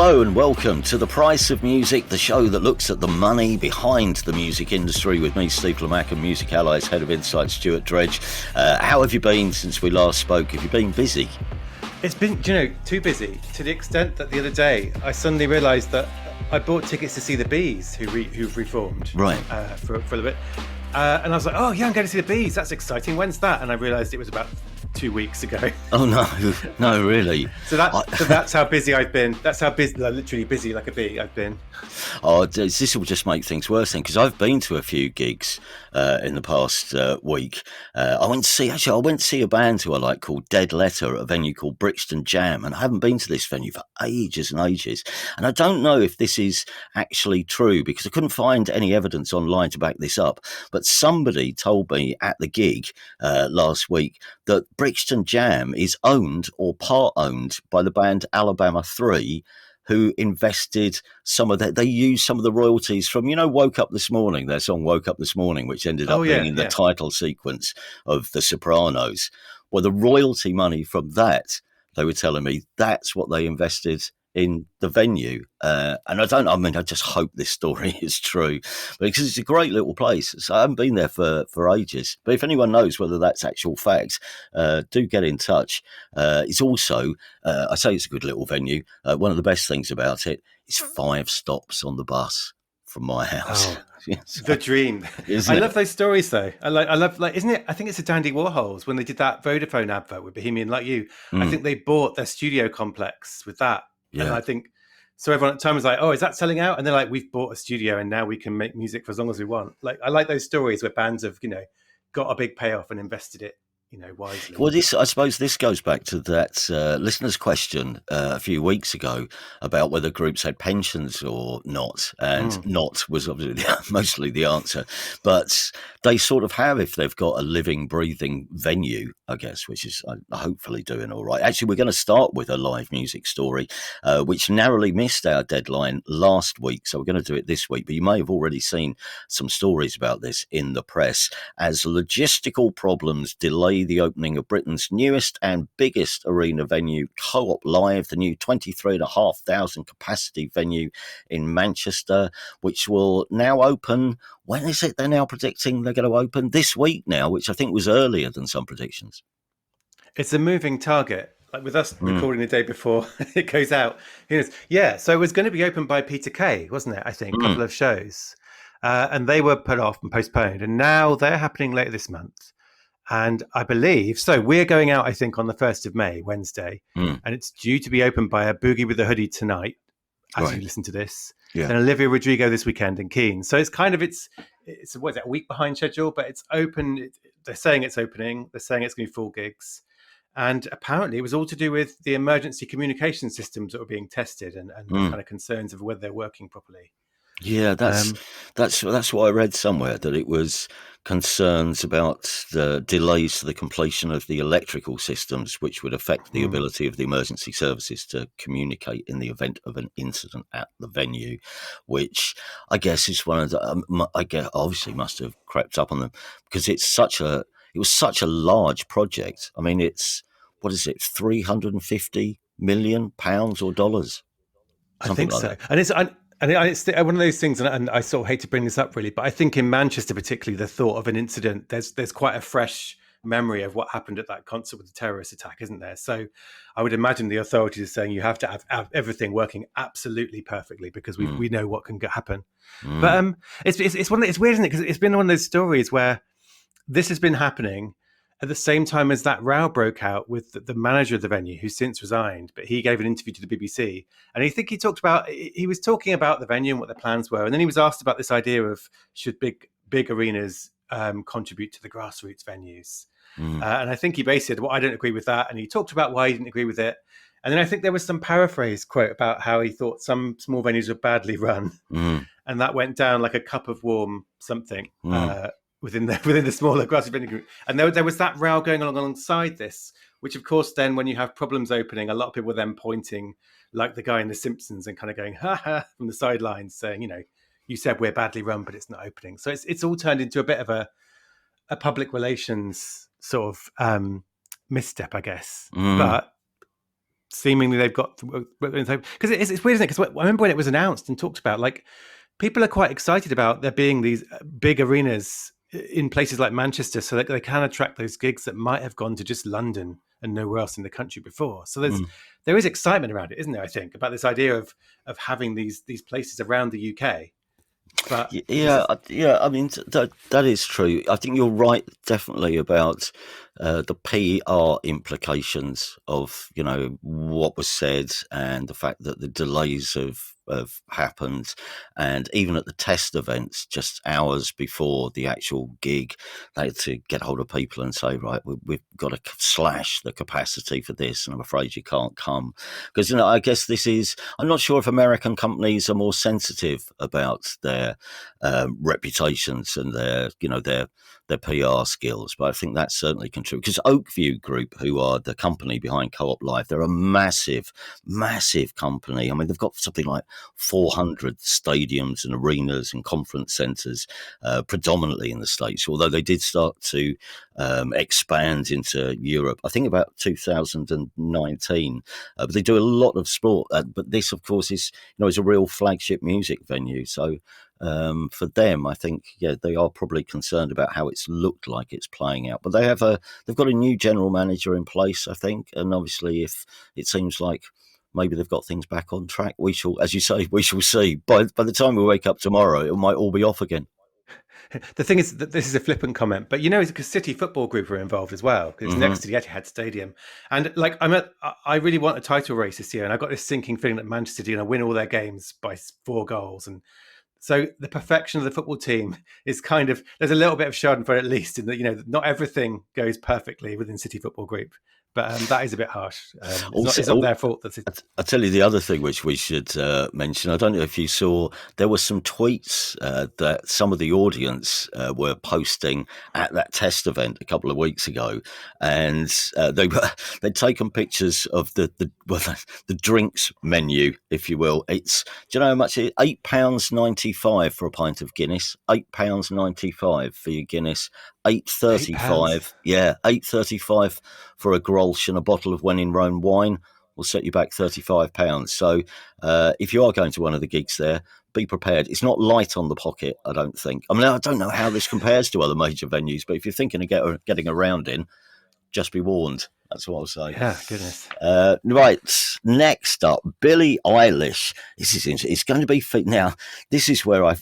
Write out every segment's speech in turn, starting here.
Hello and welcome to The Price of Music, the show that looks at the money behind the music industry with me, Steve Lamack, and Music Allies Head of Insight, Stuart Dredge. How have you been since we last spoke? Have you been busy? It's been, too busy to the extent that the other day I suddenly realised that I bought tickets to see the Bees who've reformed right for a little bit. And I was like, oh yeah, I'm going to see the Bees. That's exciting. When's that? And I realised it was about 2 weeks ago. Oh no, really? So that's how busy I've been. That's how busy, literally busy like a bee I've been. Oh, this will just make things worse then, because I've been to a few gigs in the past week. I went to see a band who I like called Dead Letter at a venue called Brixton Jam, and I haven't been to this venue for ages and ages. And I don't know if this is actually true, because I couldn't find any evidence online to back this up. But somebody told me at the gig last week that Brixton Jam is owned or part owned by the band Alabama 3, who invested they used some of the royalties from, Woke Up This Morning, their song Woke Up This Morning, which ended up being in the title sequence of The Sopranos. Well, the royalty money from that, they were telling me, that's what they invested in the venue. And I just hope this story is true, because it's a great little place. So I haven't been there for ages. But if anyone knows whether that's actual fact, do get in touch. It's also, I say it's a good little venue. One of the best things about it is 5 stops on the bus from my house. Oh, the dream. I love those stories though. I love, isn't it? I think it's a Dandy Warhols when they did that Vodafone advert with Bohemian Like You. I think they bought their studio complex with that. Yeah. And I think, so everyone at the time was like, oh, is that selling out? And they're like, we've bought a studio and now we can make music for as long as we want. Like, I like those stories where bands have, got a big payoff and invested it, wisely. Well, I suppose this goes back to that listener's question a few weeks ago about whether groups had pensions or not. And not was obviously mostly the answer. But they sort of have, if they've got a living, breathing venue, I guess, which is hopefully doing all right. Actually, we're going to start with a live music story, which narrowly missed our deadline last week. So we're going to do it this week. But you may have already seen some stories about this in the press, as logistical problems delay the opening of Britain's newest and biggest arena venue, Co-op Live, the new 23,500 capacity venue in Manchester, which will now open. When is it they're now predicting they're going to open? This week now, which I think was earlier than some predictions. It's a moving target. Like with us recording the day before it goes out. Yeah, so it was going to be opened by Peter Kay, wasn't it? I think, a couple of shows. And they were put off and postponed. And now they're happening later this month. And I believe, so we're going out, I think, on the 1st of May, Wednesday. And it's due to be opened by a Boogie with a Hoodie tonight, as you listen to this. Yeah. And Olivia Rodrigo this weekend in Keene. So it's kind of, it's what is it, a week behind schedule, but it's open. They're saying it's opening. They're saying it's going to be full gigs. And apparently it was all to do with the emergency communication systems that were being tested and the kind of concerns of whether they're working properly. Yeah, that's what I read somewhere, that it was concerns about the delays to the completion of the electrical systems, which would affect the ability of the emergency services to communicate in the event of an incident at the venue, which I guess is one of the, I guess obviously must have crept up on them, because it was such a large project. I mean, it's, what is it, £350 million or dollars? I think so. And it's one of those things, and I sort of hate to bring this up really, but I think in Manchester particularly, the thought of an incident, there's quite a fresh memory of what happened at that concert with the terrorist attack, isn't there? So I would imagine the authorities are saying you have to have everything working absolutely perfectly, because we know what can happen. But it's weird, isn't it? Because it's been one of those stories where this has been happening at the same time as that row broke out with the manager of the venue, who's since resigned, but he gave an interview to the BBC. And he was talking about the venue and what the plans were. And then he was asked about this idea of, should big arenas contribute to the grassroots venues? And I think he basically said, well, I don't agree with that. And he talked about why he didn't agree with it. And then I think there was some paraphrase quote about how he thought some small venues were badly run. And that went down like a cup of warm something. Within the smaller grassroots venue group. And there was that row going alongside this, which of course then when you have problems opening, a lot of people were then pointing like the guy in The Simpsons and kind of going, ha ha, from the sidelines saying, you said we're badly run, but it's not opening. So it's all turned into a bit of a public relations sort of misstep, I guess. But seemingly they've got, because it's weird, isn't it? Because I remember when it was announced and talked about, like, people are quite excited about there being these big arenas in places like Manchester, so that they can attract those gigs that might have gone to just London and nowhere else in the country before. So there is excitement around it, isn't there? I think about this idea of having these places around the UK. But Yeah, I mean that is true. I think you're right, definitely, about the PR implications of what was said, and the fact that the delays have happened, and even at the test events, just hours before the actual gig, they had to get hold of people and say, right, we've got to slash the capacity for this, and I'm afraid you can't come, because I guess this is. I'm not sure if American companies are more sensitive about their reputations and their PR skills, but I think that's certainly contributed, because Oakview Group, who are the company behind Co-op Live, they're a massive company. I mean, they've got something like 400 stadiums and arenas and conference centres, predominantly in the States, although they did start to expand into Europe, I think about 2019. But they do a lot of sport. But this, of course, is a real flagship music venue. So for them, I think, they are probably concerned about how it's looked like it's playing out. But they've got a new general manager in place, I think, and obviously, if it seems like maybe they've got things back on track, we shall, as you say, we shall see. By the time we wake up tomorrow, it might all be off again. The thing is that this is a flippant comment, but it's because City Football Group are involved as well, because it's next to the Etihad Stadium. And like, I really want a title race this year, and I've got this sinking feeling that Manchester City are going to win all their games by 4 goals. And so the perfection of the football team is kind of, there's a little bit of schadenfreude, at least, in that not everything goes perfectly within City Football Group. But that is a bit harsh. It's not their fault. I'll tell you the other thing which we should mention. I don't know if you saw, there were some tweets that some of the audience were posting at that test event a couple of weeks ago, and they'd taken pictures of the drinks menu, if you will. Do you know how much it is? £8.95 for a pint of Guinness. £8.95 for your Guinness. £8.35. Yeah, £8.35 for a Grolsch and a bottle of When in Rome wine will set you back £35. So if you are going to one of the gigs there, be prepared. It's not light on the pocket, I don't think. I mean, I don't know how this compares to other major venues, but if you're thinking of getting around in, just be warned. That's what I'll say. Yeah, goodness. Right, next up, Billie Eilish. It's going to be now. This is where I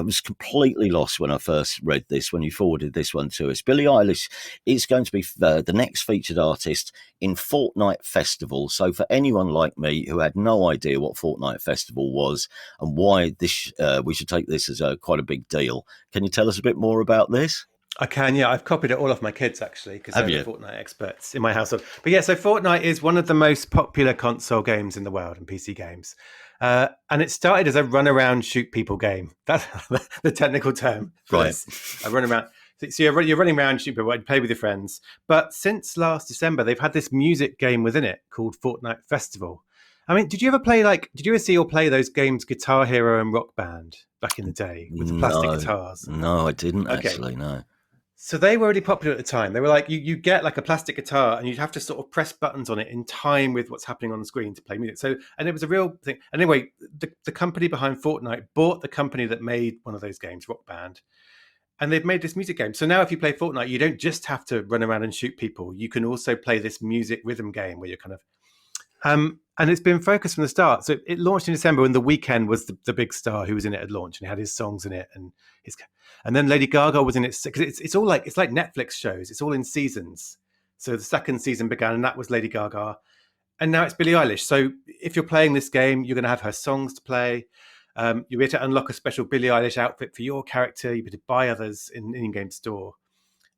was completely lost when I first read this. When you forwarded this one to us, Billie Eilish is going to be the next featured artist in Fortnite Festival. So for anyone like me who had no idea what Fortnite Festival was and why this, we should take this as quite a big deal. Can you tell us a bit more about this? I can, yeah. I've copied it all off my kids, actually, because they're the Fortnite experts in my household. But yeah, so Fortnite is one of the most popular console games in the world, and PC games. And it started as a run-around, shoot people game. That's the technical term. Right. A run-around. So you're running around, shoot people, and play with your friends. But since last December, they've had this music game within it called Fortnite Festival. I mean, did you ever see or play those games Guitar Hero and Rock Band back in the day with the plastic guitars? No, I didn't actually, no. So they were really popular at the time. They were like, you get like a plastic guitar and you'd have to sort of press buttons on it in time with what's happening on the screen to play music. So, and it was a real thing. Anyway, the company behind Fortnite bought the company that made one of those games, Rock Band, and they've made this music game. So now if you play Fortnite, you don't just have to run around and shoot people. You can also play this music rhythm game where you're kind of, and it's been focused from the start. So it launched in December, and The Weeknd was the big star who was in it at launch, and he had his songs in it, and then Lady Gaga was in it, because it's all like Netflix shows. It's all in seasons. So the second season began, and that was Lady Gaga, and now it's Billie Eilish. So if you're playing this game, you're going to have her songs to play. You'll be able to unlock a special Billie Eilish outfit for your character. You'll be able to buy others in the in-game store,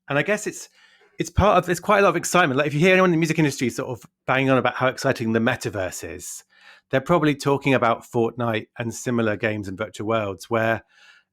and I guess it's there's quite a lot of excitement. Like if you hear anyone in the music industry sort of banging on about how exciting the metaverse is, they're probably talking about Fortnite and similar games and virtual worlds where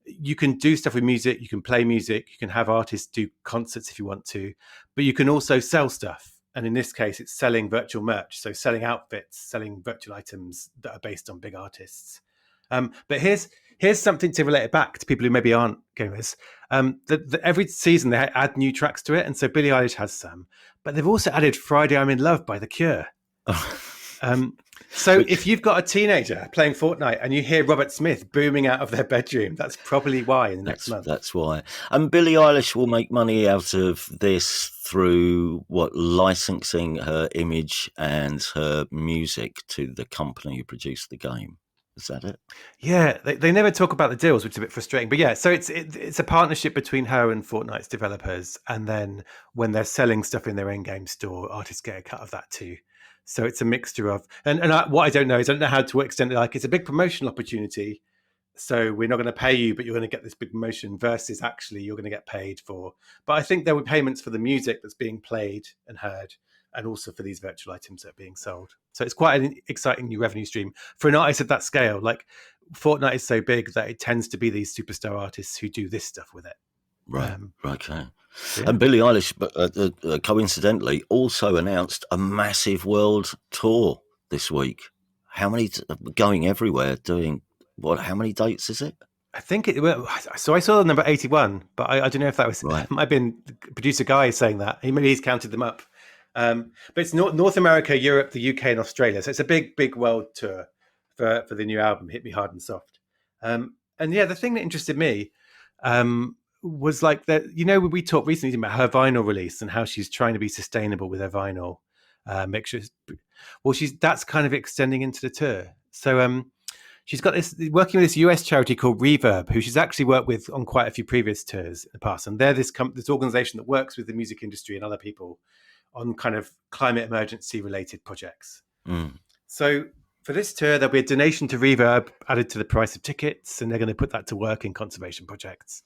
you can do stuff with music, you can play music, you can have artists do concerts if you want to, but you can also sell stuff. And in this case, it's selling virtual merch. So selling outfits, selling virtual items that are based on big artists. But here's something to relate it back to people who maybe aren't gamers. Every season they add new tracks to it, and so Billie Eilish has some, but they've also added "Friday I'm in Love" by The Cure. So if you've got a teenager playing Fortnite and you hear Robert Smith booming out of their bedroom, that's probably why in the next month. That's why. And Billie Eilish will make money out of this through licensing her image and her music to the company who produced the game. Is that it? Yeah, they never talk about the deals, which is a bit frustrating. But yeah, so it's a partnership between her and Fortnite's developers, and then when they're selling stuff in their in-game store, artists get a cut of that too. So it's a mixture of what I don't know is I don't know how to extend it. Like it's a big promotional opportunity, so we're not going to pay you, but you're going to get this big promotion. Versus actually you're going to get paid for. But I think there were payments for the music that's being played and heard, and also for these virtual items that are being sold. So it's quite an exciting new revenue stream for an artist of that scale. Like Fortnite is so big that it tends to be these superstar artists who do this stuff with it. Right. Okay. Yeah. And Billie Eilish, coincidentally, also announced a massive world tour this week. How many going everywhere doing what? How many dates is it? I think so I saw the number 81, but I don't know if that was Right. might have been producer Guy saying that. Maybe he's counted them up. But it's North America, Europe, the UK, and Australia. So it's a big world tour for the new album, Hit Me Hard and Soft. And yeah, the thing that interested me was like that. We talked recently about her vinyl release and how she's trying to be sustainable with her vinyl. Make sure, that's kind of extending into the tour. So she's got this working with this US charity called Reverb, who she's actually worked with on quite a few previous tours in the past. And they're this organization that works with the music industry and other people on kind of climate emergency related projects. So for this tour, there'll be a donation to Reverb added to the price of tickets, and they're going to put that to work in conservation projects.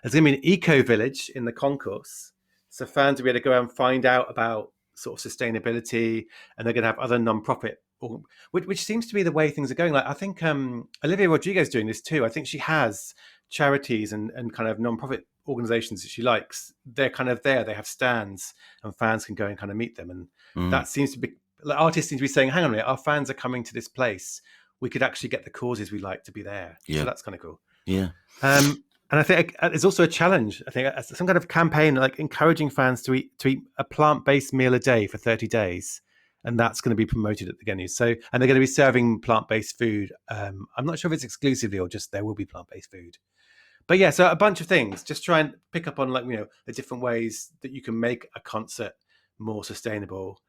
There's going to be an eco village in the concourse, so fans will be able to go out and find out about sort of sustainability, and they're going to have other non-profit, which seems to be the way things are going. Like I think Olivia Rodrigo is doing this too. I think she has charities and kind of non-profit organizations that she likes. They're kind of there. They have stands, and fans can go and kind of meet them. And that seems to be, like, artists seem to be saying, hang on a minute, our fans are coming to this place. We could actually get the causes we like to be there. Yeah. So that's kind of cool. Yeah. And I think there's also a challenge. I think some kind of campaign like encouraging fans to eat a plant-based meal a day for 30 days. And that's going to be promoted at the venue. So, and they're going to be serving plant-based food. I'm not sure if it's exclusively or just there will be plant-based food. But yeah, so a bunch of things. Just try and pick up on the different ways that you can make a concert more sustainable.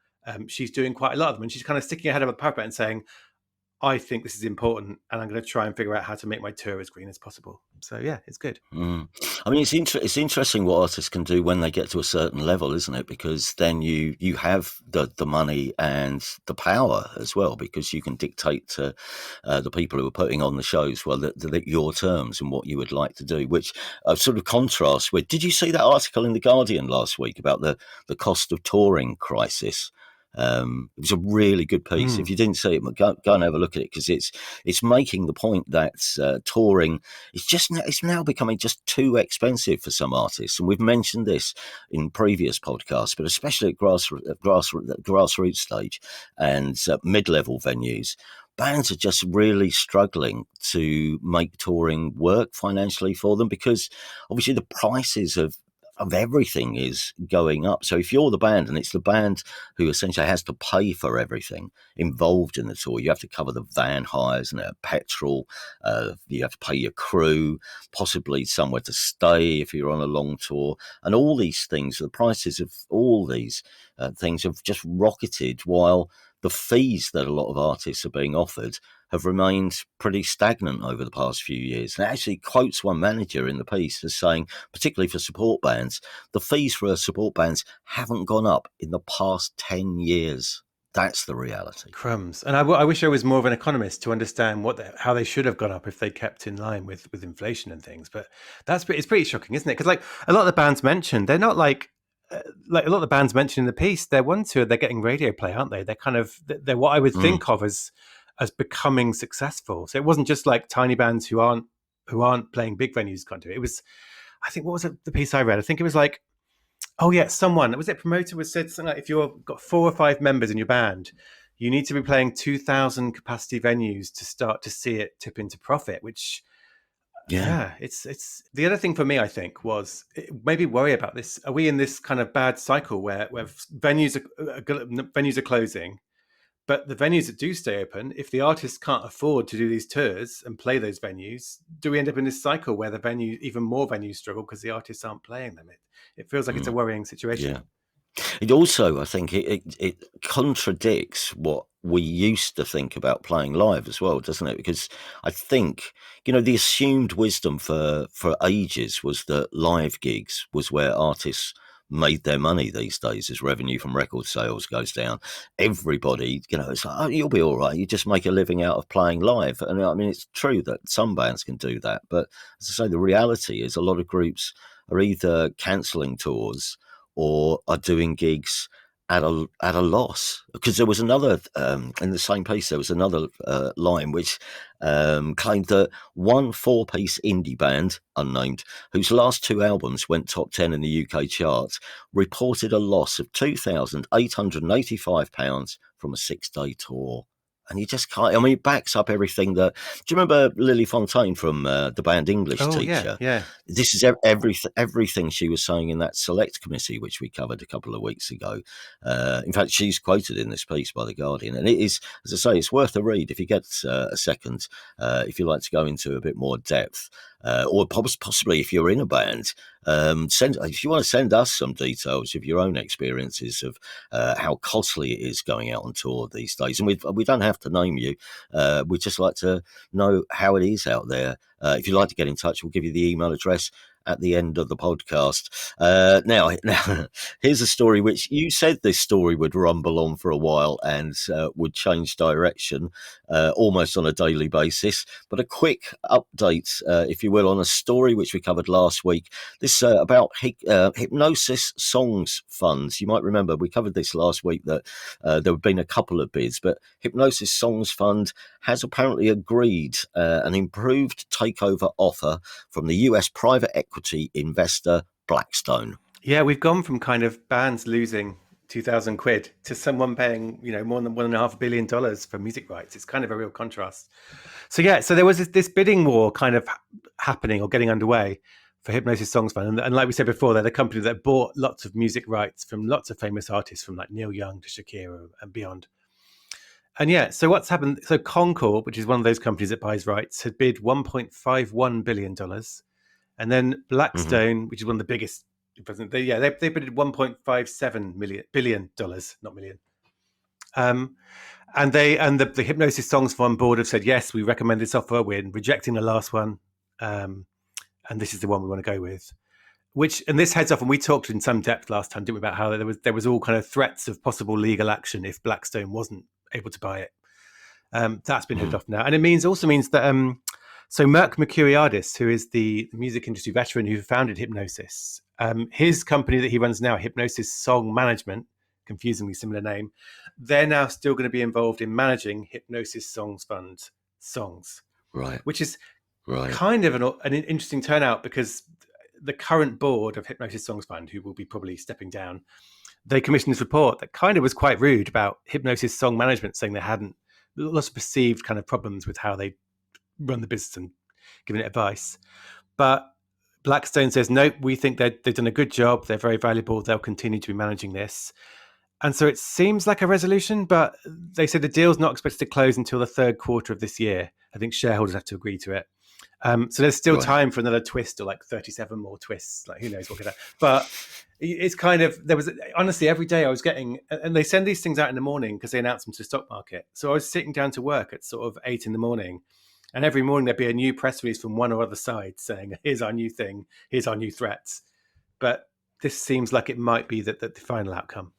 She's doing quite a lot of them, and she's kind of sticking her head above the parapet and saying, I think this is important, and I'm going to try and figure out how to make my tour as green as possible. So yeah, it's good. I mean, it's interesting what artists can do when they get to a certain level, isn't it? Because then you have the money and the power as well, because you can dictate to the people who are putting on the shows, well, that your terms and what you would like to do, which sort of contrasts with. Did you see that article in The Guardian last week about the cost of touring crisis? It was a really good piece. If you didn't see it, go and have a look at it, because it's making the point that touring it's now becoming just too expensive for some artists, and we've mentioned this in previous podcasts, but especially at grassroots stage and mid-level venues. Bands are just really struggling to make touring work financially for them, because obviously the prices of everything is going up. So if you're the band, and it's the band who essentially has to pay for everything involved in the tour, you have to cover the van hires and petrol, you have to pay your crew, possibly somewhere to stay if you're on a long tour, and all these things. The prices of all these things have just rocketed, while the fees that a lot of artists are being offered have remained pretty stagnant over the past few years. And it actually quotes one manager in the piece as saying, particularly for support bands, the fees for support bands haven't gone up in the past 10 years. That's the reality. Crumbs. And I wish I was more of an economist to understand how they should have gone up if they kept in line with inflation and things. But it's pretty shocking, isn't it? Because like a lot of the bands mentioned, they're not like a lot of the bands mentioned in the piece, they're ones who they're getting radio play, aren't they? They're what I would think of as becoming successful. So it wasn't just like tiny bands who aren't playing big venues can't do it. It was, I think, what was it, the piece I read? I think it was like, promoter was said something like, if you've got 4 or 5 members in your band, you need to be playing 2,000 capacity venues to start to see it tip into profit, which it's the other thing for me, I think, was maybe worry about this. Are we in this kind of bad cycle where venues are closing, But the venues that do stay open, if the artists can't afford to do these tours and play those venues, do we end up in this cycle where even more venues struggle because the artists aren't playing them? It feels like it's a worrying situation. Yeah. It also, I think, it contradicts what we used to think about playing live as well, doesn't it? Because I think, the assumed wisdom for ages was that live gigs was where artists made their money these days as revenue from record sales goes down. Everybody, it's like, oh, you'll be all right. You just make a living out of playing live. And I mean, it's true that some bands can do that. But as I say, the reality is a lot of groups are either cancelling tours or are doing gigs at a loss. Because there was another in the same piece, there was another line which claimed that one 4-piece indie band, unnamed, whose last 2 albums went top 10 in the UK charts, reported a loss of £2,885 from a 6-day tour. And you just can't. I mean, it backs up everything that. Do you remember Lily Fontaine from the band English Teacher? Yeah. This is everything she was saying in that select committee, which we covered a couple of weeks ago. In fact, she's quoted in this piece by The Guardian. And it is, as I say, it's worth a read if you get a second, if you like to go into a bit more depth. Or possibly if you're in a band, if you want to send us some details of your own experiences of how costly it is going out on tour these days. And we don't have to name you. We'd just like to know how it is out there. If you'd like to get in touch, we'll give you the email address at the end of the podcast. Now, here's a story which you said this story would rumble on for a while and would change direction almost on a daily basis. But a quick update, if you will, on a story which we covered last week. This about Hipgnosis Songs Funds. You might remember we covered this last week that there have been a couple of bids, but Hipgnosis Songs Fund has apparently agreed an improved takeover offer from the US private equity investor Blackstone. Yeah, we've gone from kind of bands losing 2,000 quid to someone paying, more than $1.5 billion for music rights. It's kind of a real contrast. So there was this bidding war kind of happening or getting underway for Hipgnosis Songs Fund. And like we said before, they're the company that bought lots of music rights from lots of famous artists, from like Neil Young to Shakira and beyond. And so what's happened? So Concord, which is one of those companies that buys rights, had bid $1.51 billion. And then Blackstone, which is one of the biggest, they bid $1.57 billion, not million. And the Hipgnosis Songs Fund board have said, yes, we recommend this offer. We're rejecting the last one. And this is the one we want to go with. And this heads off, and we talked in some depth last time, didn't we, about how there was all kind of threats of possible legal action if Blackstone wasn't able to buy it. That's been headed off now. And it also means that so Merck Mercuriadis, who is the music industry veteran who founded Hipgnosis, his company that he runs now, Hipgnosis Song Management, confusingly similar name, they're now still going to be involved in managing Hipgnosis Songs Fund songs. Right. Which is kind of an interesting turnout, because the current board of Hipgnosis Songs Fund, who will be probably stepping down, they commissioned this report that kind of was quite rude about Hipgnosis Song Management, saying they hadn't, lots of perceived kind of problems with how they run the business and giving it advice. But Blackstone says, no, we think they've done a good job. They're very valuable. They'll continue to be managing this. And so it seems like a resolution, but they said the deal's not expected to close until the third quarter of this year. I think shareholders have to agree to it. So there's still time for another twist, or like 37 more twists. Like, who knows what could happen. But it's kind of, there was, honestly, every day I was getting, and they send these things out in the morning because they announce them to the stock market. So I was sitting down to work at sort of 8 a.m. and every morning there'd be a new press release from one or other side saying, here's our new thing, here's our new threats. But this seems like it might be the final outcome.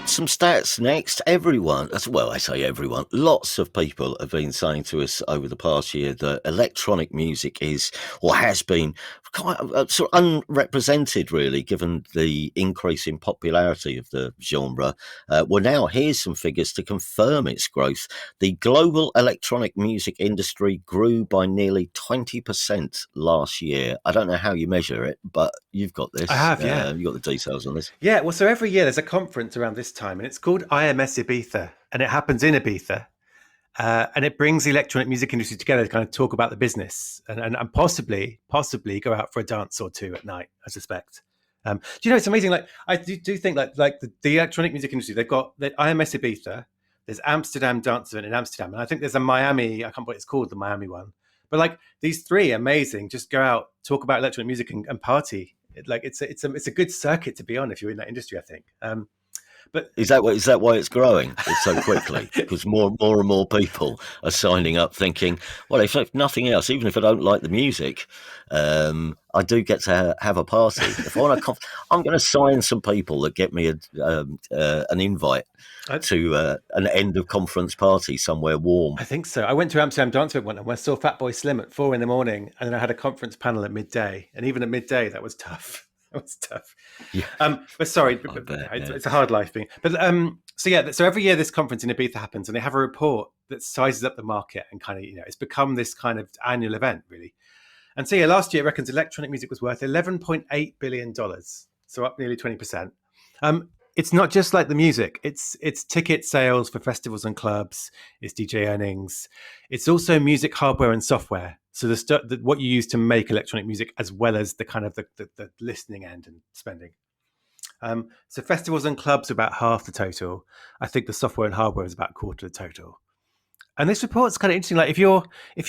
Some stats next. Everyone, well, I say everyone, lots of people have been saying to us over the past year that electronic music is, or has been, quite sort of unrepresented, really, given the increase in popularity of the genre. Well, now here's some figures to confirm its growth. The global electronic music industry grew by nearly 20% last year. I don't know how you measure it, but you've got this. I have, yeah. You've got the details on this. Yeah, well, so every year there's a conference around this time, and it's called IMS Ibiza, and it happens in Ibiza. And it brings the electronic music industry together to kind of talk about the business and possibly go out for a dance or two at night, I suspect. Do you know, it's amazing. Like I do think like the electronic music industry, they've got the IMS Ibiza, there's Amsterdam Dance Event in Amsterdam, and I think there's a Miami. I can't remember what it's called, the Miami one. But like these three, amazing. Just go out, talk about electronic music, and party. It's a good circuit to be on if you're in that industry, I think. But Is that why it's growing it's so quickly? Because more and more people are signing up, thinking, well, if nothing else, even if I don't like the music, I do get to have a party. If I want to, I'm going to sign some people that get me an invite to an end of conference party somewhere warm. I think so. I went to Amsterdam Dance Event one, and I saw Fatboy Slim at 4 a.m, and then I had a conference panel at midday, and even at midday, that was tough. That was tough. Yeah, But sorry, bet, yeah. it's a hard life being. But so every year this conference in Ibiza happens, and they have a report that sizes up the market and kind of it's become this kind of annual event really. And so last year it reckons electronic music was worth $11.8 billion, so up nearly 20%. It's not just like the music; it's ticket sales for festivals and clubs, it's DJ earnings, it's also music hardware and software. So what you use to make electronic music, as well as the kind of the listening end and spending. So festivals and clubs are about half the total. I think the software and hardware is about a quarter of the total. And this report's kind of interesting. Like if you're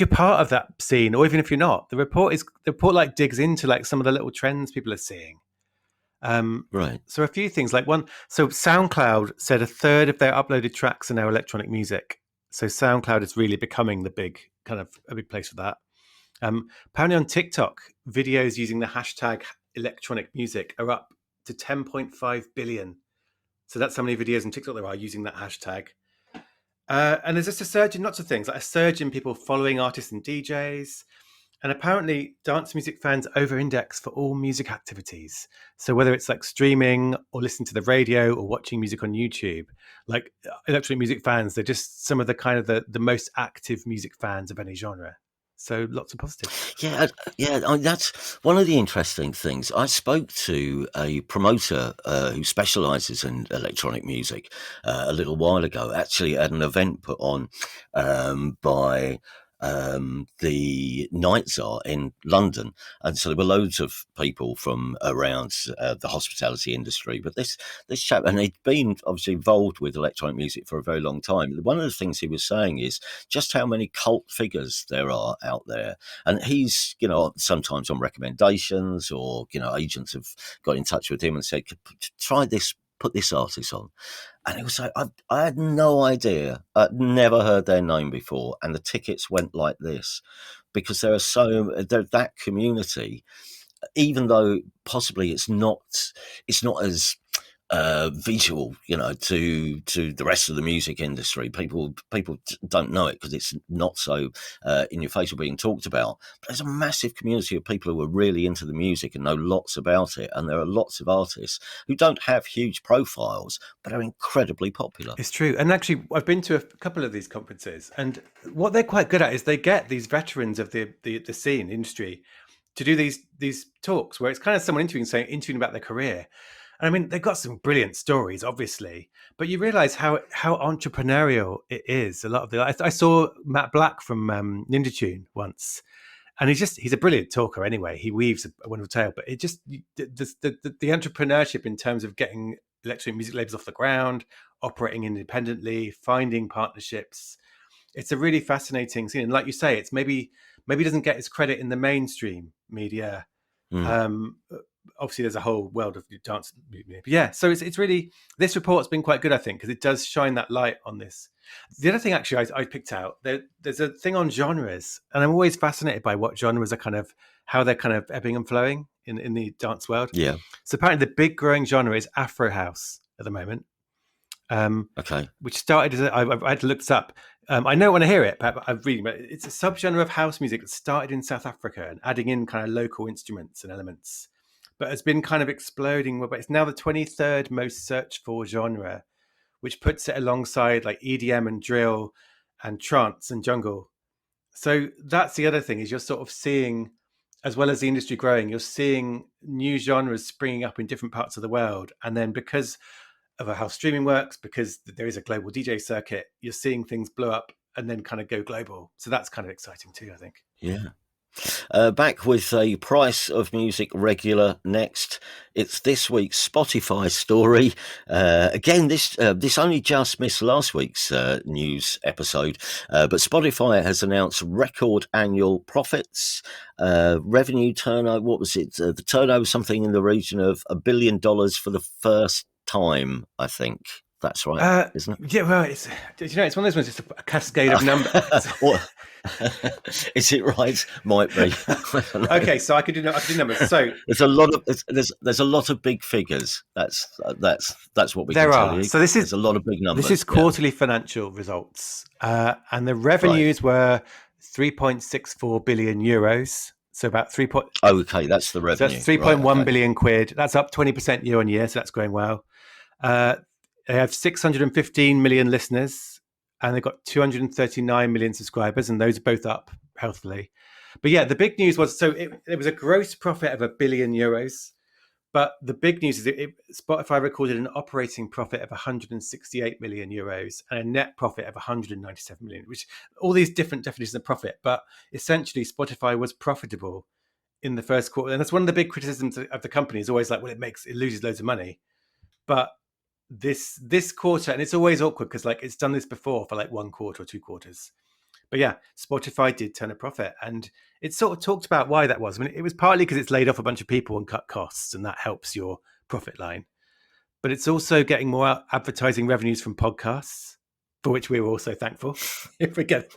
part of that scene, or even if you're not, the report like digs into like some of the little trends people are seeing. Right. So a few things, like so SoundCloud said a third of their uploaded tracks are now electronic music. So SoundCloud is really becoming a big place for that. Apparently on TikTok, videos using the hashtag electronic music are up to 10.5 billion. So that's how many videos on TikTok there are using that hashtag. And there's just a surge in lots of things, like a surge in people following artists and DJs. And apparently dance music fans over-index for all music activities. So whether it's like streaming or listening to the radio or watching music on YouTube, like electronic music fans, they're just some of the kind of the most active music fans of any genre. So lots of positives. Yeah, that's one of the interesting things. I spoke to a promoter who specialises in electronic music a little while ago, actually at an event put on by the Night Czar in London, and so there were loads of people from around the hospitality industry. But this chap, and he'd been obviously involved with electronic music for a very long time. One of the things he was saying is just how many cult figures there are out there, and he's sometimes on recommendations, or agents have got in touch with him and said, try this, put this artist on. And it was like, I had no idea. I'd never heard their name before. And the tickets went like this because that community, even though possibly it's not as visual, to the rest of the music industry. People don't know it because it's not so in your face or being talked about. But there's a massive community of people who are really into the music and know lots about it. And there are lots of artists who don't have huge profiles, but are incredibly popular. It's true. And actually, I've been to a couple of these conferences, and what they're quite good at is they get these veterans of the scene industry to do these talks where it's kind of someone interviewing about their career. And I mean, they've got some brilliant stories, obviously, but you realize how entrepreneurial it is. A lot of I saw Matt Black from Ninja Tune once, and he's a brilliant talker anyway. He weaves a wonderful tale, but it just the entrepreneurship in terms of getting electronic music labels off the ground, operating independently, finding partnerships. It's a really fascinating scene. And like you say, it's maybe doesn't get its credit in the mainstream media. Obviously there's a whole world of dance music. Yeah, so it's really, this report's been quite good, I think, because it does shine that light on this. The other thing actually I picked out, there's a thing on genres, and I'm always fascinated by what genres are how they're kind of ebbing and flowing in the dance world. Yeah. So apparently the big growing genre is Afro House at the moment. Okay. Which started as I had to look this up. I know when I hear it, but I'm reading, but it's a subgenre of house music that started in South Africa and adding in kind of local instruments and elements, but has been kind of exploding. But it's now the 23rd most searched for genre, which puts it alongside like EDM and drill and trance and jungle. So that's the other thing, is you're sort of seeing, as well as the industry growing, you're seeing new genres springing up in different parts of the world. And then because of how streaming works, because there is a global DJ circuit, you're seeing things blow up and then kind of go global. So that's kind of exciting too, I think. Yeah. Back with a Price of Music regular next. It's this week's Spotify story. Again, this only just missed last week's news episode, but Spotify has announced record annual profits, revenue turnover. What was it? The turnover something in the region of $1 billion for the first time. I think that's right, isn't it? Yeah, well, it's one of those ones. It's a cascade of numbers. Is it right? Might be. Okay, so I could do numbers. So there's a lot of big figures. That's what we there can tell are. you. So There's a lot of big numbers. This is quarterly financial results, and the revenues were 3.64 billion euros. So about 3. Okay, that's the So revenue. that's 3.1 billion quid. That's up 20% year on year. So that's going well. They have 615 million listeners, and they've got 239 million subscribers, and those are both up healthily. But yeah, the big news was, so it was a gross profit of €1 billion. But the big news is Spotify recorded an operating profit of 168 million euros and a net profit of 197 million, which all these different definitions of profit. But essentially, Spotify was profitable in the first quarter. And that's one of the big criticisms of the company, is always like, well, it loses loads of money. But this quarter, and it's always awkward because like it's done this before for like 1 quarter or 2 quarters. But yeah, Spotify did turn a profit, and it sort of talked about why that was. I mean, it was partly because it's laid off a bunch of people and cut costs, and that helps your profit line. But it's also getting more advertising revenues from podcasts, for which we were also thankful. If we get,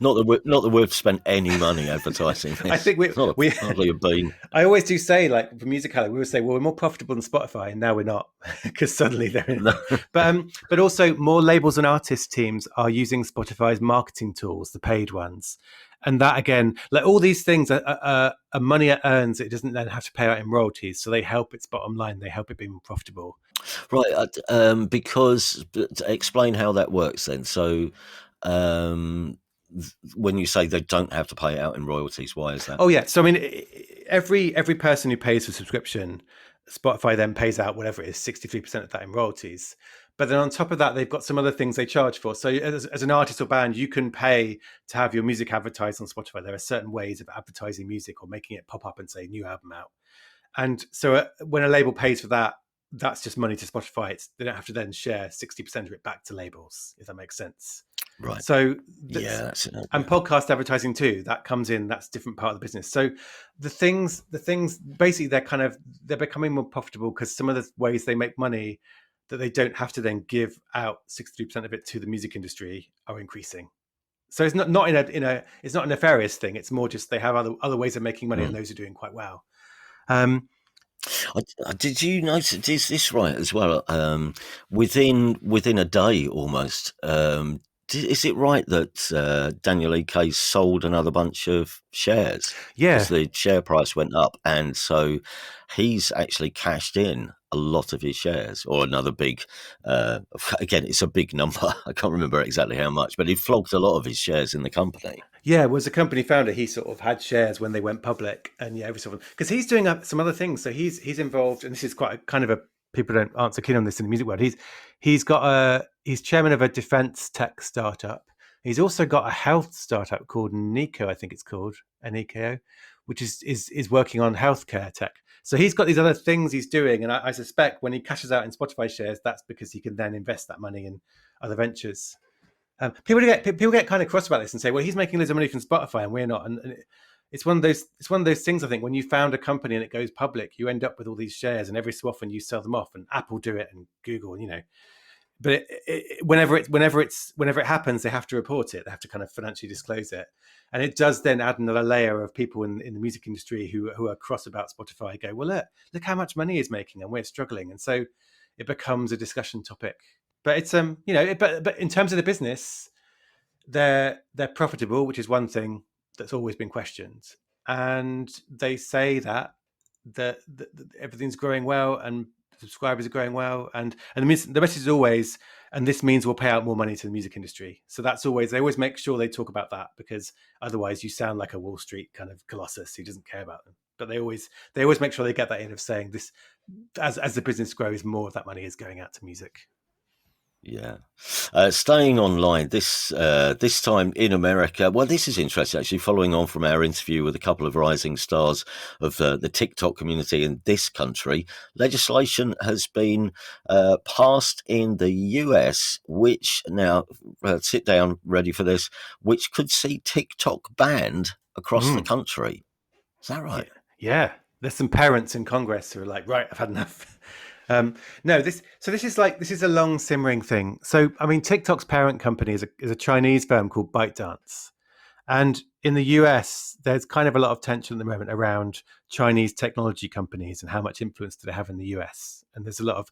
not that we've spent any money advertising this. I think we hardly have been. I always do say, like for Musical.ly, we would say, well, we're more profitable than Spotify, and now we're not, because suddenly they're in. But also more labels and artist teams are using Spotify's marketing tools, the paid ones. And that, again, like all these things are money it earns. It doesn't then have to pay out in royalties. So they help its bottom line. They help it be more profitable. Right. Because to explain how that works then. So when you say they don't have to pay it out in royalties, why is that? Oh, yeah. So, I mean, every person who pays for subscription, Spotify then pays out whatever it is, 63% of that in royalties. But then on top of that, they've got some other things they charge for. So as an artist or band, you can pay to have your music advertised on Spotify. There are certain ways of advertising music or making it pop up and say new album out. And so when a label pays for that, that's just money to Spotify. They don't have to then share 60% of it back to labels, if that makes sense. Right. So and podcast advertising too, that comes in, that's a different part of the business. So the things basically they're becoming more profitable because some of the ways they make money that they don't have to then give out 63% of it to the music industry are increasing. So it's not it's not a nefarious thing. It's more just they have other ways of making money, and those are doing quite well. Did you notice, is this right as well? Within a day almost, is it right that Daniel Ek sold another bunch of shares? Yeah. Because the share price went up, and so he's actually cashed in a lot of his shares, or another big, again, it's a big number. I can't remember exactly how much, but he flogged a lot of his shares in the company. Yeah, was a company founder. He sort of had shares when they went public, and yeah, every so often, because he's doing some other things. So he's involved, and this is quite a kind of a, people aren't so keen on this in the music world. He's chairman of a defense tech startup. He's also got a health startup called Nico, I think it's called Nico, which is working on healthcare tech. So he's got these other things he's doing, and I suspect when he cashes out in Spotify shares, that's because he can then invest that money in other ventures. People get kind of cross about this and say, well, he's making loads of money from Spotify and we're not. And it's one of those things, I think, when you found a company and it goes public, you end up with all these shares, and every so often you sell them off, and Apple do it and Google, but whenever it happens, they have to report it. They have to kind of financially disclose it. And it does then add another layer of people in the music industry who are cross about Spotify, go, well, look how much money he's making and we're struggling. And so it becomes a discussion topic. But it's but in terms of the business, they're profitable, which is one thing that's always been questioned. And they say that everything's growing well and subscribers are growing well, and the message is always, and this means we'll pay out more money to the music industry. So that's always, they always make sure they talk about that, because otherwise you sound like a Wall Street kind of colossus who doesn't care about them. But they always make sure they get that in, of saying this, as the business grows, more of that money is going out to music. Yeah. Staying online, this time in America. Well, this is interesting, actually, following on from our interview with a couple of rising stars of the TikTok community in this country. Legislation has been passed in the US, which now, sit down, ready for this, which could see TikTok banned across the Mm. country. Is that Yeah, right? yeah. There's some parents in Congress who are like, right, I've had enough. No, this is a long simmering thing. So I mean, TikTok's parent company is a Chinese firm called ByteDance, and in the US, there's kind of a lot of tension at the moment around Chinese technology companies and how much influence do they have in the US. And there's a lot of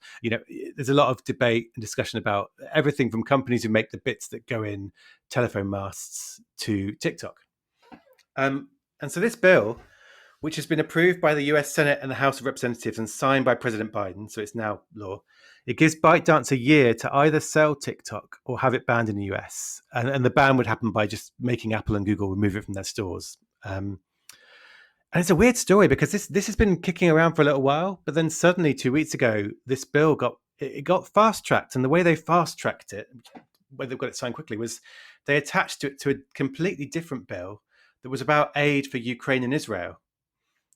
there's a lot of debate and discussion about everything from companies who make the bits that go in telephone masts to TikTok. And so this bill, which has been approved by the US Senate and the House of Representatives and signed by President Biden, so it's now law. It gives ByteDance a year to either sell TikTok or have it banned in the US. And the ban would happen by just making Apple and Google remove it from their stores. And it's a weird story because this has been kicking around for a little while, but then suddenly 2 weeks ago, this bill got fast tracked, and the way they fast tracked it, where they've got it signed quickly, was they attached it to a completely different bill that was about aid for Ukraine and Israel.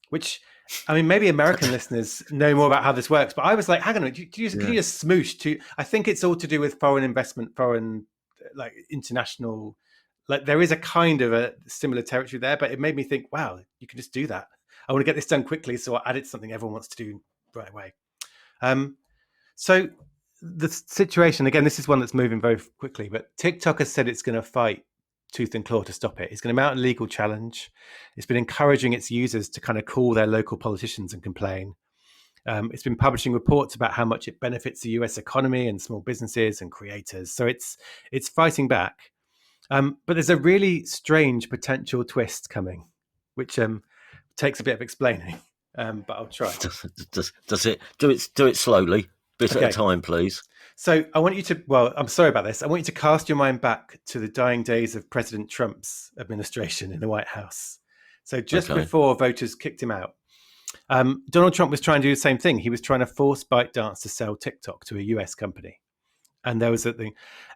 Which, I mean, maybe American listeners know more about how this works, but I was like, hang on, can you just smoosh to? I think it's all to do with foreign investment, foreign, like international, like there is a kind of a similar territory there, but it made me think, wow, you can just do that. I want to get this done quickly, so I added something everyone wants to do right away. Um, so the situation, again, this is one that's moving very quickly, but TikTok has said it's going to fight tooth and claw to stop it. It's going to mount a legal challenge. It's been encouraging its users to kind of call their local politicians and complain. It's been publishing reports about how much it benefits the US economy and small businesses and creators. So it's fighting back. But there's a really strange potential twist coming, which takes a bit of explaining. But I'll try. Does it do it slowly, bit at a Okay. time, please? So I want you to, well, I'm sorry about this. I want you to cast your mind back to the dying days of President Trump's administration in the White House. So just Okay. before voters kicked him out, Donald Trump was trying to do the same thing. He was trying to force ByteDance to sell TikTok to a US company. And there was a thing,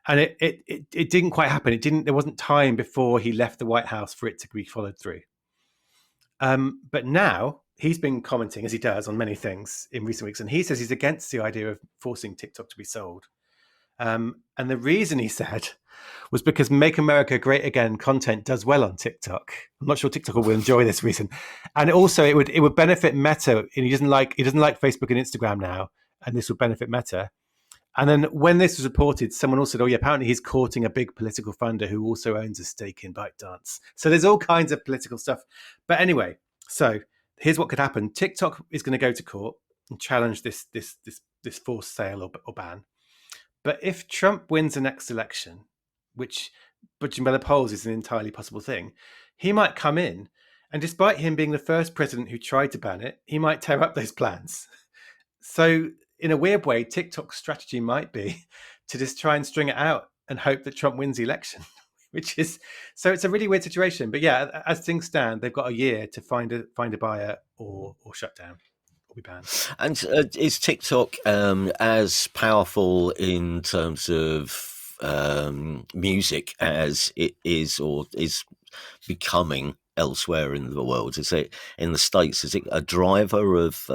and it didn't quite happen. There wasn't time before he left the White House for it to be followed through. But now he's been commenting, as he does, on many things in recent weeks, and he says he's against the idea of forcing TikTok to be sold. And the reason he said was because "Make America Great Again" content does well on TikTok. I'm not sure TikTok will enjoy this reason, and also it would benefit Meta. And he doesn't like Facebook and Instagram now, and this would benefit Meta. And then when this was reported, someone also said, "Oh yeah, apparently he's courting a big political funder who also owns a stake in ByteDance." So there's all kinds of political stuff. But anyway, so here's what could happen: TikTok is going to go to court and challenge this forced sale or ban. But if Trump wins the next election, which, judging by the polls, is an entirely possible thing, he might come in, and despite him being the first president who tried to ban it, he might tear up those plans. So, in a weird way, TikTok's strategy might be to just try and string it out and hope that Trump wins the election, which is so it's a really weird situation. But yeah, as things stand, they've got a year to find a buyer or shut down or be banned. And is TikTok as powerful in terms of music as it is or is becoming elsewhere in the world? Is it in the States? Is it a driver of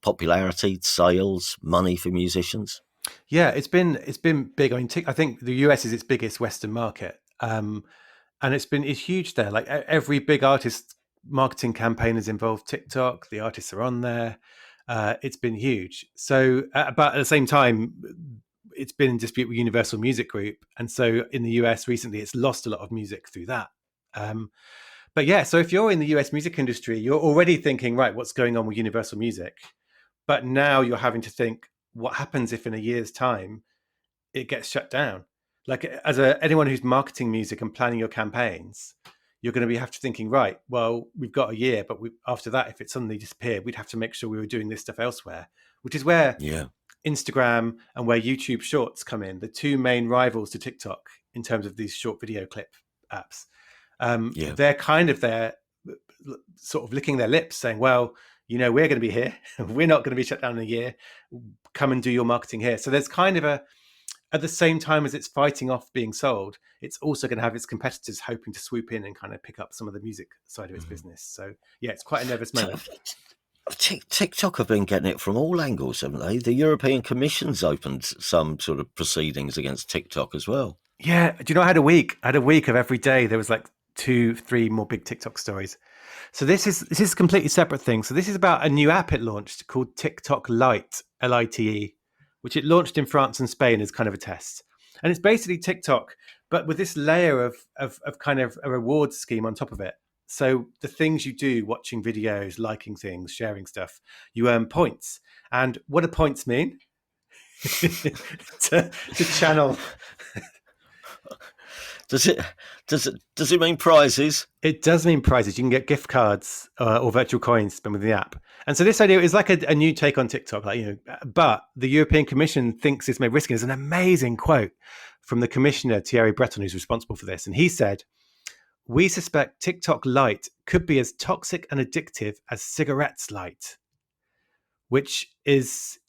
popularity, sales, money for musicians? Yeah, it's been big. I mean, I think the US is its biggest Western market, and it's huge there. Like every big artist marketing campaign has involved TikTok. The artists are on there. It's been huge. So, but at the same time, it's been in dispute with Universal Music Group, and so in the US recently, it's lost a lot of music through that. But yeah, so if you're in the US music industry, you're already thinking, right, what's going on with Universal Music? But now you're having to think, what happens if in a year's time it gets shut down? Like anyone who's marketing music and planning your campaigns, you're going to have to thinking, right, well, we've got a year, but after that, if it suddenly disappeared, we'd have to make sure we were doing this stuff elsewhere, which is where Yeah. Instagram and where YouTube Shorts come in, the two main rivals to TikTok in terms of these short video clip apps. Yeah. They're kind of there, sort of licking their lips, saying, "Well, we're going to be here. We're not going to be shut down in a year. Come and do your marketing here." So there's kind of at the same time as it's fighting off being sold, it's also going to have its competitors hoping to swoop in and kind of pick up some of the music side of its business. So yeah, it's quite a nervous moment. TikTok have been getting it from all angles, haven't they? The European Commission's opened some sort of proceedings against TikTok as well. Yeah, do you know, I had a week of every day there was like 2-3 more big TikTok stories. So this is a completely separate thing. So this is about a new app it launched called TikTok Lite, Lite, which it launched in France and Spain as kind of a test. And it's basically TikTok, but with this layer of kind of a reward scheme on top of it. So the things you do, watching videos, liking things, sharing stuff, you earn points. And what do points mean? to channel. Does it mean prizes? It does mean prizes. You can get gift cards or virtual coins spent with the app. And so this idea is like a new take on TikTok, but the European Commission thinks this may risk it. There's an amazing quote from the commissioner, Thierry Breton, who's responsible for this. And he said, "We suspect TikTok Lite could be as toxic and addictive as cigarettes light," which is,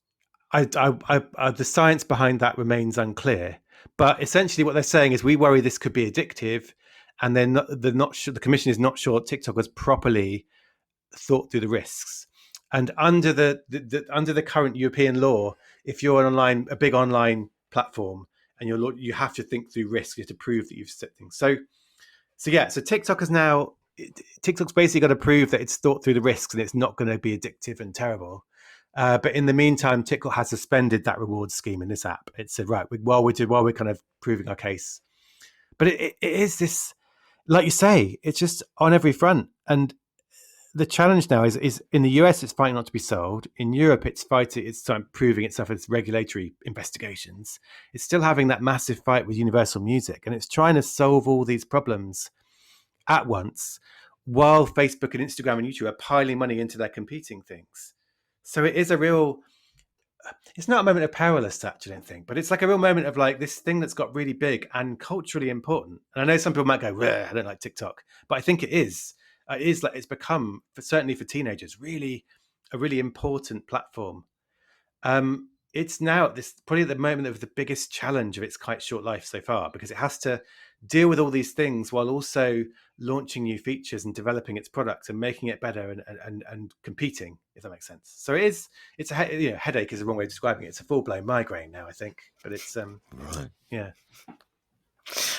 the science behind that remains unclear. But essentially what they're saying is we worry this could be addictive, and they're not sure, the commission is not sure TikTok has properly thought through the risks. And under the current European law, if you're a big online platform, and you have to think through risks, you have to prove that you've set things. So TikTok's basically got to prove that it's thought through the risks and it's not going to be addictive and terrible. But in the meantime, TikTok has suspended that reward scheme in this app. It said, right, while we're kind of proving our case. But it is this, like you say, it's just on every front. And the challenge now is in the US, it's fighting not to be sold. In Europe, it's proving itself as regulatory investigations. It's still having that massive fight with Universal Music, and it's trying to solve all these problems at once, while Facebook and Instagram and YouTube are piling money into their competing things. So it is it's not a moment of powerless touch, I don't think, but it's like a real moment of like this thing that's got really big and culturally important. And I know some people might go, I don't like TikTok, but I think it is. It's become, certainly for teenagers, really a really important platform. It's now probably at the moment of the biggest challenge of its quite short life so far, because it has to deal with all these things while also launching new features and developing its products and making it better and competing, if that makes sense. So it's a headache is the wrong way of describing it. It's a full-blown migraine now, I think, but it's right. Yeah.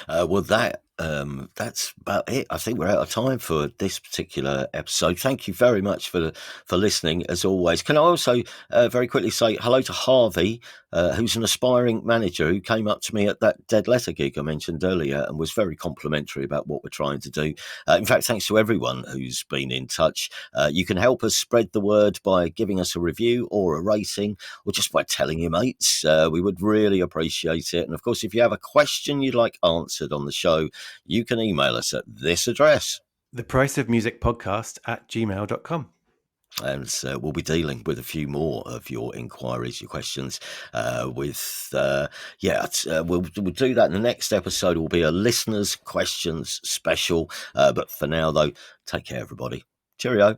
Well, that's about it. I think we're out of time for this particular episode. Thank you very much for listening, as always. Can I also very quickly say hello to Harvey, who's an aspiring manager who came up to me at that Dead Letter gig I mentioned earlier and was very complimentary about what we're trying to do. In fact, thanks to everyone who's been in touch. You can help us spread the word by giving us a review or a rating, or just by telling your mates. We would really appreciate it. And of course, if you have a question you'd like answered on the show, you can email us at this address, thepriceofmusicpodcast@gmail.com. and we'll be dealing with a few more of your inquiries, your questions. We'll do that in the next episode. Will be a listeners' questions special. But for now, though, take care, everybody. Cheerio.